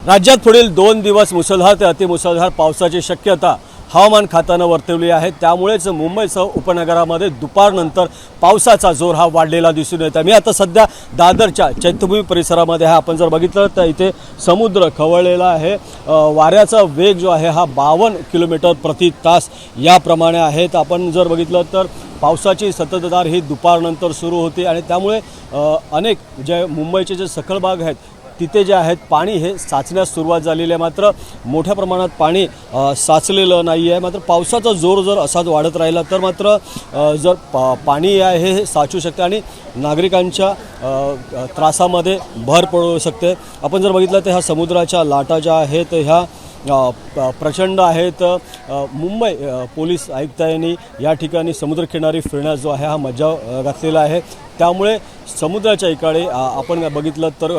राज्यात पुढील 2 दिवस मुसळधार ते अतिमुसळधार पावसाची शक्यता हवामान खात्यानं वर्तवली आहे। त्यामुळेच मुंबईसह उपनगरामध्ये दुपारनंतर पावसाचा जोर हा वाढलेला दिसून येतो। मी आता सध्या दादरच्या चैत्यभूमी परिसरामध्ये आहे। आपण जर बघितलं तर इथे समुद्र खवळलेला आहे। वाऱ्याचा वेग जो आहे हा 52 किलोमीटर प्रति तास याप्रमाणे आहे। आपण जर बघितलं तर पावसाची संततधार ही दुपारनंतर सुरू होती आणि त्यामुळे अनेक जे मुंबईचे जे सखल भाग आहेत तिथे जे आहेत पाणी हे साचण्यास सुरुवात झालेली आहे। मात्र मोठ्या प्रमाणात पाणी साचलेलं नाही आहे। मात्र पावसाचा जोर जर असाच वाढत राहिला तर मात्र जर पाणी आहे हे साचू शकते आणि नागरिकांच्या त्रासामध्ये भर पडू शकते। आपण जर बघितलं तर ह्या समुद्राच्या लाटा ज्या आहेत ह्या प्रचंड आहेत। मुंबई पोलीस आयुक्तांनी या ठिकाणी समुद्रकिनारी फिरण्यास जो आहे हा मज्जाव घातलेला आहे। त्यामुळे समुद्राच्या इकडे आपण बघितलं तर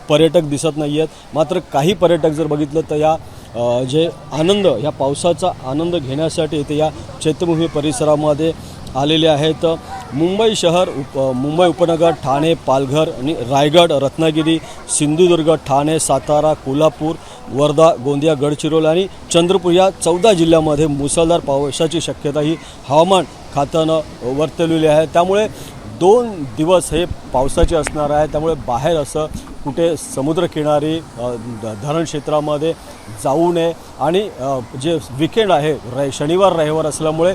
पर्यटक दिसत नाही आहेत। मात्र काही पर्यटक जर बघितलं तर या जे आनंद या पावसाचा आनंद घेण्यासाठी इथे या चैत्यभूमी परिसरामध्ये आलेले आहेत। मुंबई शहर मुंबई उपनगर ठाणे पालघर आणि रायगड रत्नागिरी सिंधुदुर्ग ठाणे सातारा कोल्हापूर वर्धा गोंदिया गडचिरोली आणि चंद्रपूर या 14 जिल्ह्यामध्ये मुसळधार पावसाची शक्यता ही हवामान खात्यानं वर्तवलेली आहे। त्यामुळे 2 दिवस हे पावसाचे असणार आहे। त्यामुळे बाहेर असं कुठे समुद्रकिनारी धरण क्षेत्रामध्ये जाऊ नये आणि जे वीकेंड आहे शनिवार रविवार असल्यामुळे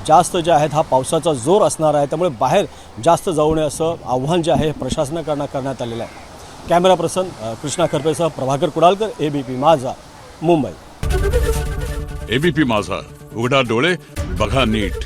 जास्त जे आहेत हा पावसाचा जोर असणार आहे। त्यामुळे बाहेर जास्त जाऊ नये असं आव्हान जे आहे प्रशासनाकडून करण्यात आलेलं आहे। कॅमेरा पर्सन कृष्णा खरपेसह प्रभाकर कुडालकर एबीपी माझा मुंबई। एबीपी माझा उघडा डोळे बघा नीट।